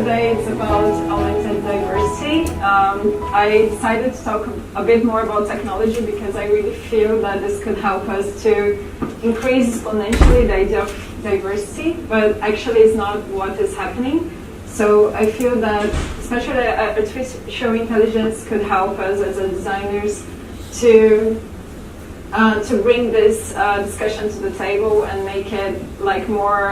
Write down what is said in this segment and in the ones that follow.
today is about augmented diversity. I decided to talk a bit more about technology because I really feel that this could help us to increase exponentially the idea of diversity, but actually it's not what is happening. So I feel that especially artificial intelligence could help us as designers to bring this discussion to the table and make it like more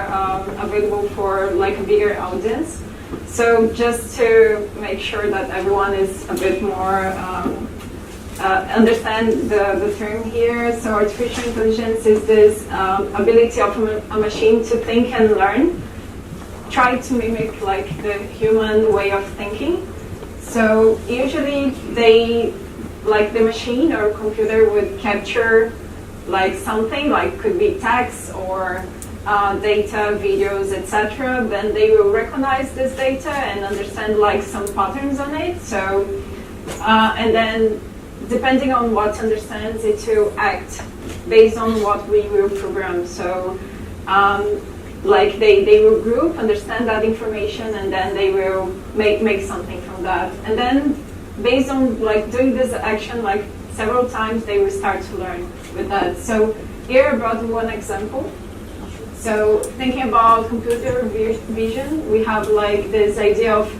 available for like a bigger audience. So just to make sure that everyone is a bit more understand the term here. So artificial intelligence is this ability of a machine to think and learn, try to mimic like the human way of thinking. So usually like the machine or computer would capture like something, like could be text or data, videos, etc. Then they will recognize this data and understand like some patterns on it. So and then depending on what understands, it will act based on what we will program. So like they will group, understand that information, and then they will make something from that. And then based on like doing this action like several times, they will start to learn with that. So here I brought one example. So thinking about computer vision, we have like this idea of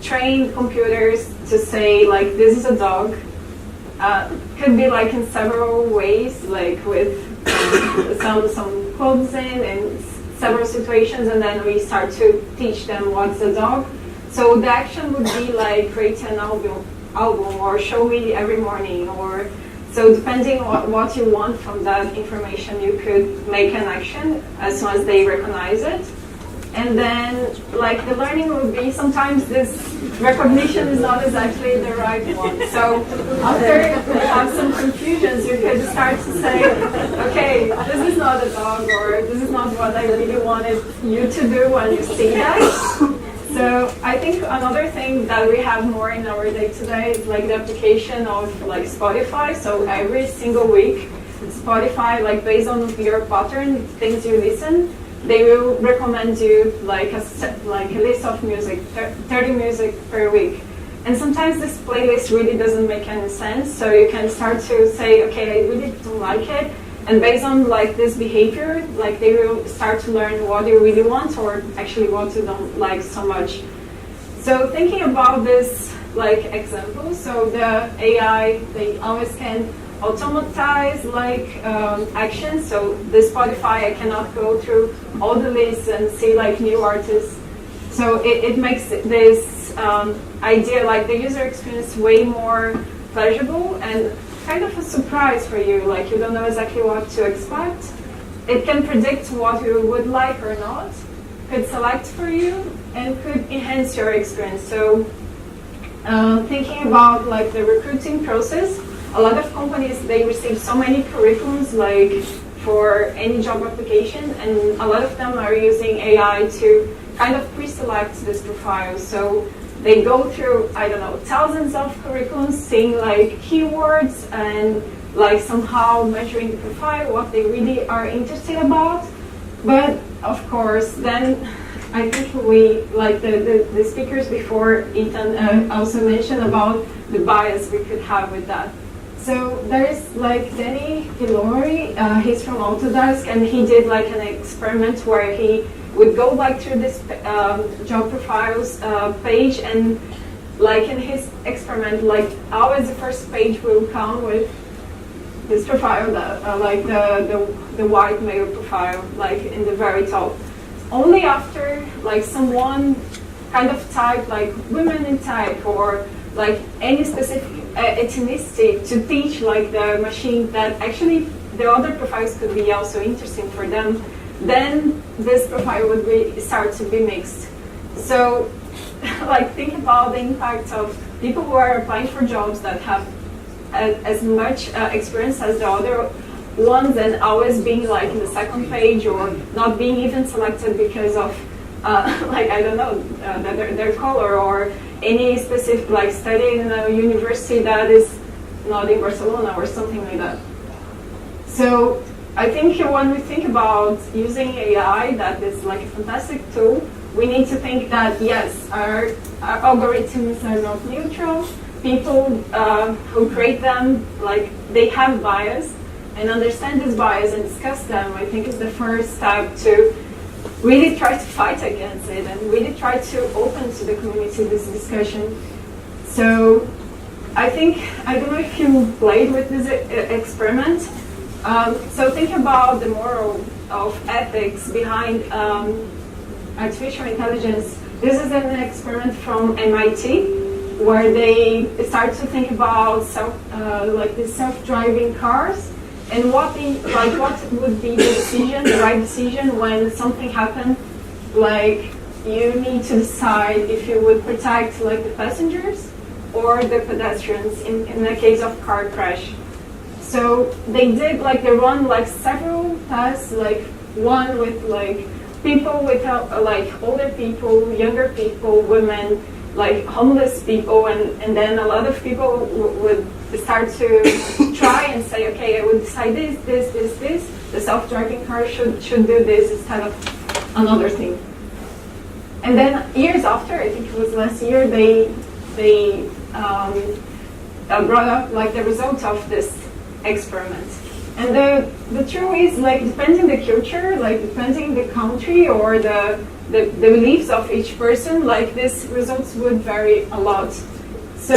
trained computers to say like this is a dog. Could be like in several ways, like with some clothing and several situations, and then we start to teach them what's a dog. So the action would be like create an album or show me every morning, or so depending on what you want from that information, you could make an action as soon as they recognize it. And then like the learning would be sometimes this recognition is not exactly the right one. So after you have some confusions, you could start to say, okay, this is not a dog, or this is not what I really wanted you to do when you see that. So I think another thing that we have more in our day-to-day is like the application of like Spotify. So every single week, Spotify, like based on your pattern, things you listen, they will recommend you like a list of music, 30 music per week. And sometimes this playlist really doesn't make any sense. So you can start to say, okay, I really don't like it. And based on like this behavior, like they will start to learn what you really want or actually what you don't like so much. So thinking about this like example, so the AI, they always can automatize like actions. So the Spotify, I cannot go through all the lists and see like new artists. So it makes this idea like the user experience way more pleasurable and kind of a surprise for you, like you don't know exactly what to expect. It can predict what you would like or not, could select for you, and could enhance your experience. So thinking about like the recruiting process, a lot of companies, they receive so many curriculums like for any job application, and a lot of them are using AI to kind of pre-select this profile. So they go through, I don't know, thousands of curriculums, seeing like keywords and like somehow measuring the profile, what they really are interested about. But of course, then I think we, like the speakers before, Ethan also mentioned about the bias we could have with that. So there is like Danny Hilary, he's from Autodesk, and he did like an experiment where he would go back through this job profiles page, and like in his experiment, like always the first page will come with this profile, like the white male profile, like in the very top. Only after like someone kind of type like women in tech or like any specific ethnicity to teach like the machine that actually the other profiles could be also interesting for them, then this profile would start to be mixed. So like think about the impact of people who are applying for jobs that have as much experience as the other ones, and always being like in the second page or not being even selected because of like I don't know their color or any specific like study in a university that is not in Barcelona or something like that. So I think when we think about using AI, that is like a fantastic tool, we need to think that yes, our algorithms are not neutral. People who create them, like they have bias, and understand this bias and discuss them, I think is the first step to really try to fight against it and really try to open to the community this discussion. So I think, I don't know if you played with this experiment. So think about the moral of ethics behind artificial intelligence. This is an experiment from MIT where they start to think about like the self-driving cars and what would be the right decision when something happened. Like you need to decide if you would protect like the passengers or the pedestrians in the case of car crash. So they run like several tests, like one with like people without like older people, younger people, women, like homeless people, and then a lot of people would start to try and say, okay, I would decide this. The self-driving car should do this instead of another thing. And then years after, I think it was last year, they brought up like the results of this experiment. And the truth is, like, depending the culture, like depending the country or the beliefs of each person, like these results would vary a lot. So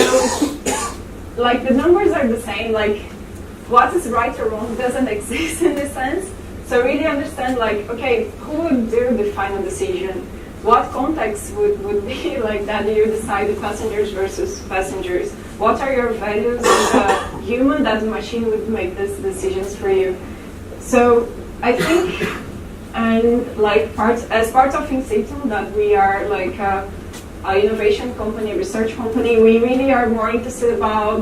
like the numbers are the same, like what is right or wrong doesn't exist in this sense. So really understand, like, okay, who would do the final decision? What context would be like that you decide the passengers versus passengers? What are your values as a human that the machine would make these decisions for you? So I think, and like as part of InSitu, that we are like a innovation company, research company, we really are more interested about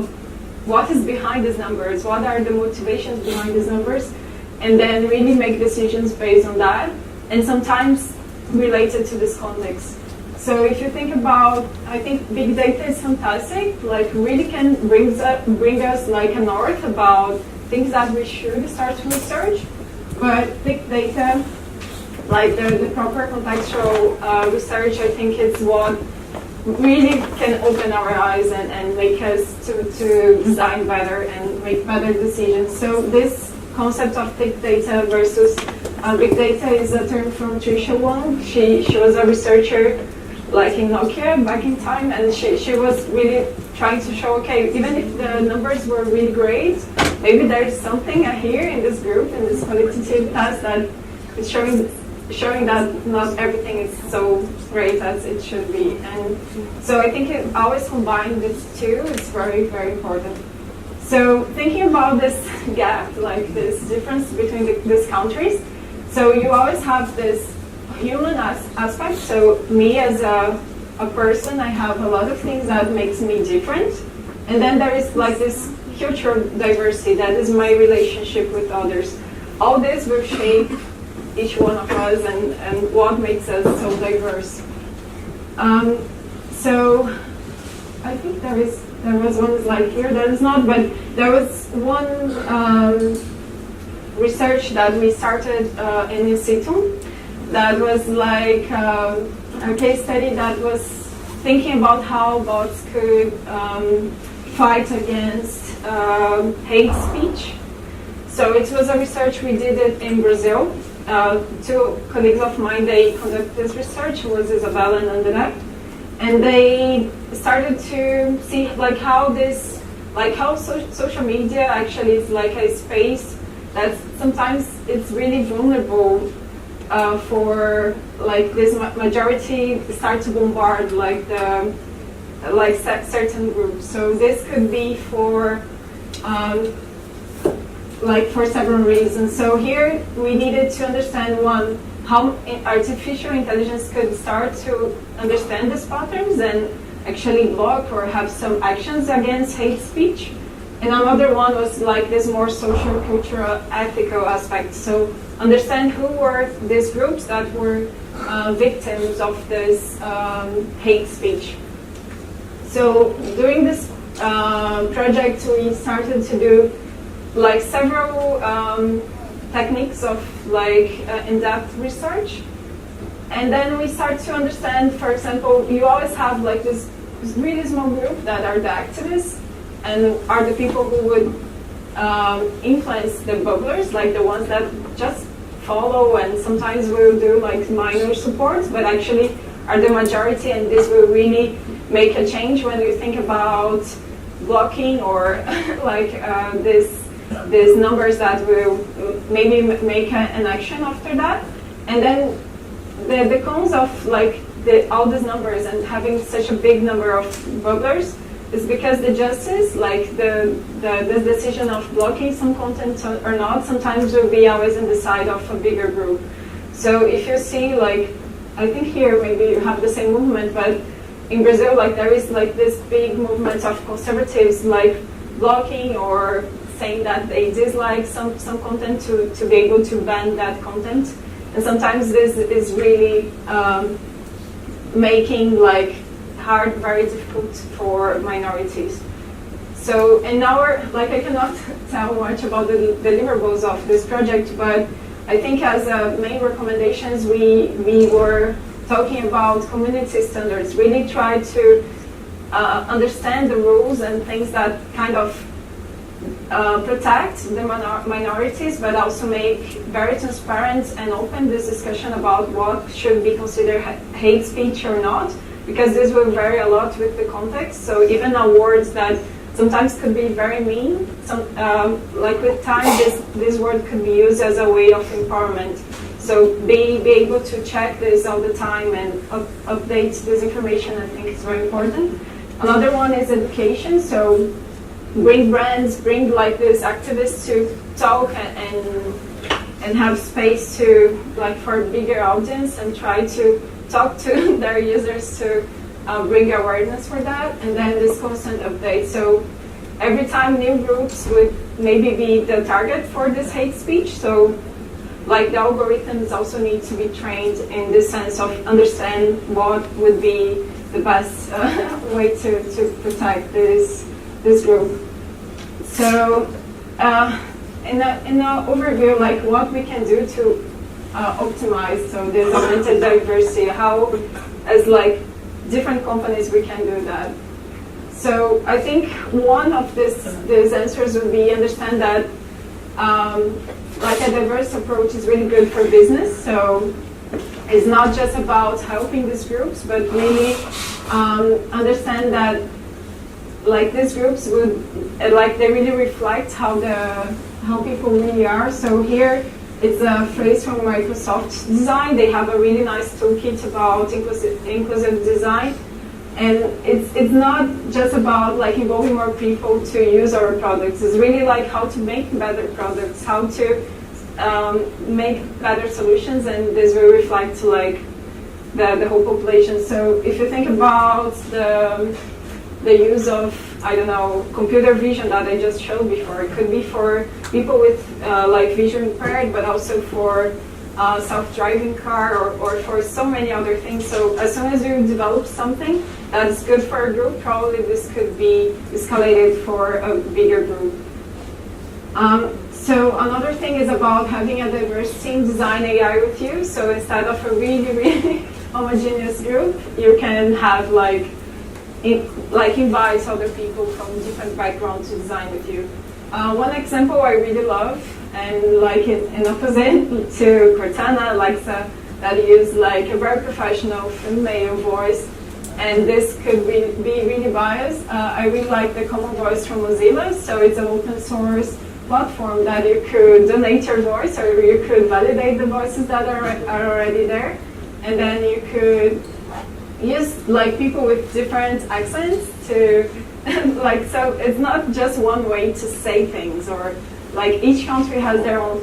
what is behind these numbers, what are the motivations behind these numbers, and then really make decisions based on that, and sometimes related to this context. So if you think about, I think big data is fantastic, like really can bring us like a north about things that we should start to research, but big data, like the proper contextual research, I think it's what really can open our eyes and make us to design better and make better decisions. So this concept of big data versus big data is a term from Tricia Wong. She was a researcher like in Nokia back in time, and she was really trying to show, okay, even if the numbers were really great, maybe there's something here in this group, in this qualitative test, that is showing that not everything is so great as it should be. And so I think it always combine these two is very, very important. So thinking about this gap, like this difference between these countries, so you always have this human aspect. So me as a person, I have a lot of things that makes me different. And then there is like this cultural diversity, that is my relationship with others. All this will shape each one of us and what makes us so diverse. So I think there was one slide here that is not, but there was one research that we started in InSitu that was like a case study that was thinking about how bots could fight against hate speech. So it was a research, we did it in Brazil. Two colleagues of mine, they conducted this research, was Isabella and Andrea, and they started to see like how social media actually is like a space that sometimes it's really vulnerable for like this majority start to bombard like certain groups. So this could be for for several reasons. So here we needed to understand, one, how artificial intelligence could start to understand these patterns and actually block or have some actions against hate speech. And another one was like this more social, cultural, ethical aspect. So understand who were these groups that were victims of this hate speech. So during this project, we started to do like several techniques of like in-depth research. And then we start to understand, for example, you always have like this really small group that are the activists and are the people who would influence the bubblers, like the ones that just follow and sometimes will do like minor support, but actually are the majority, and this will really make a change when you think about blocking or like these numbers that will maybe make an action after that. And then the cons of like all these numbers and having such a big number of bubblers is because the justice, like the decision of blocking some content or not, sometimes will be always on the side of a bigger group. So if you see, like, I think here maybe you have the same movement, but in Brazil, like there is like this big movement of conservatives, like blocking or saying that they dislike some content to be able to ban that content. And sometimes this is really making like very difficult for minorities. So in our, like I cannot tell much about the deliverables of this project, but I think as main recommendations we were talking about community standards, really try to understand the rules and things that kind of protect the minorities, but also make very transparent and open this discussion about what should be considered hate speech or not, because this will vary a lot with the context. So even words that sometimes could be very mean, like with time, this word could be used as a way of empowerment. So be able to check this all the time and update this information, I think is very important. Another one is education. So bring brands, bring like these activists to talk and have space to like for a bigger audience and try to talk to their users to bring awareness for that, and then this constant update. So every time new groups would maybe be the target for this hate speech. So like the algorithms also need to be trained in the sense of understand what would be the best way to protect this group. So in an overview, like what we can do to optimize so this augmented diversity, how as like different companies we can do that. So I think one of these answers would be understand that like a diverse approach is really good for business. So it's not just about helping these groups, but really understand that like these groups would like they really reflect how people really are. So here it's a phrase from Microsoft Design. They have a really nice toolkit about inclusive design. And it's not just about like involving more people to use our products. It's really like how to make better products, how to make better solutions, and this will reflect to like the whole population. So if you think about the use of, I don't know, computer vision that I just showed before, it could be for people with like vision impaired, but also for self-driving car or for so many other things. So as soon as you develop something that's good for a group, probably this could be escalated for a bigger group. So another thing is about having a diverse team design AI with you. So instead of a really homogeneous group, you can have like invite other people from different backgrounds to design with you. One example I really love, and like in opposite to Cortana, Alexa, that use like a very professional female voice, and this could be really biased. I really like the Common Voice from Mozilla. So it's an open source platform that you could donate your voice, or you could validate the voices that are already there, and then you could use like people with different accents to like, so it's not just one way to say things, or like each country has their own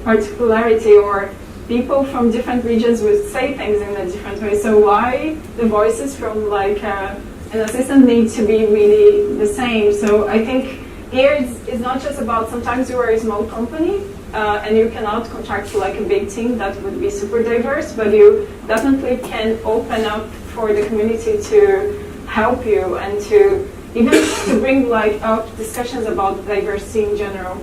particularity, or people from different regions would say things in a different way. So why the voices from like an assistant need to be really the same? So I think here it's not just about, sometimes you are a small company and you cannot contract like a big team that would be super diverse, but you definitely can open up for the community to help you and to even to bring like up discussions about diversity in general.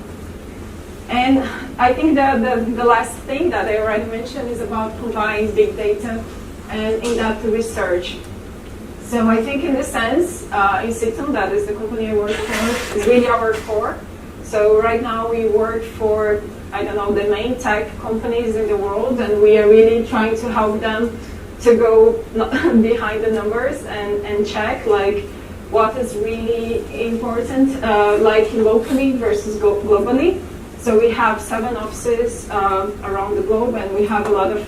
And I think that the last thing that I already mentioned is about combining big data and in-depth research. So I think in this sense, in Citum, that is the company I work for, is really our core. So right now we work for, I don't know, the main tech companies in the world, and we are really trying to help them to go behind the numbers and check like what is really important, like locally versus globally. So we have 7 offices around the globe, and we have a lot of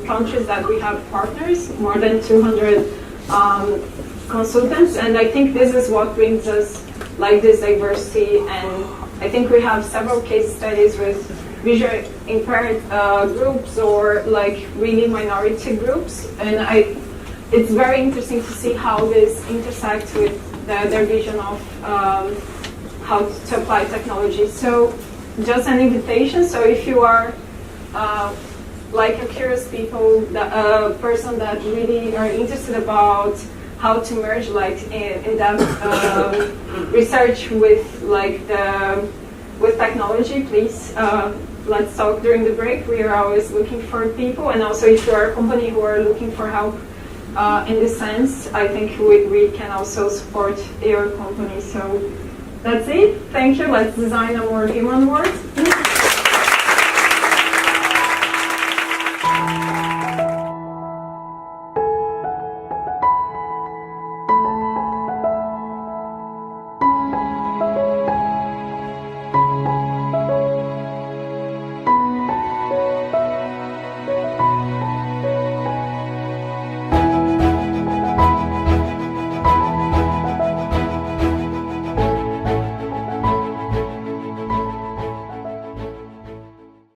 countries that we have partners, more than 200 consultants, and I think this is what brings us like this diversity. And I think we have several case studies with visually impaired groups or like really minority groups, and it's very interesting to see how this intersects with their vision of how to apply technology. So just an invitation. So if you are like a curious person that really are interested about how to merge like in that research with like with technology, please let's talk during the break. We are always looking for people, and also if you are a company who are looking for help in this sense, I think we can also support your company. So that's it. Thank you. Let's design a more human world.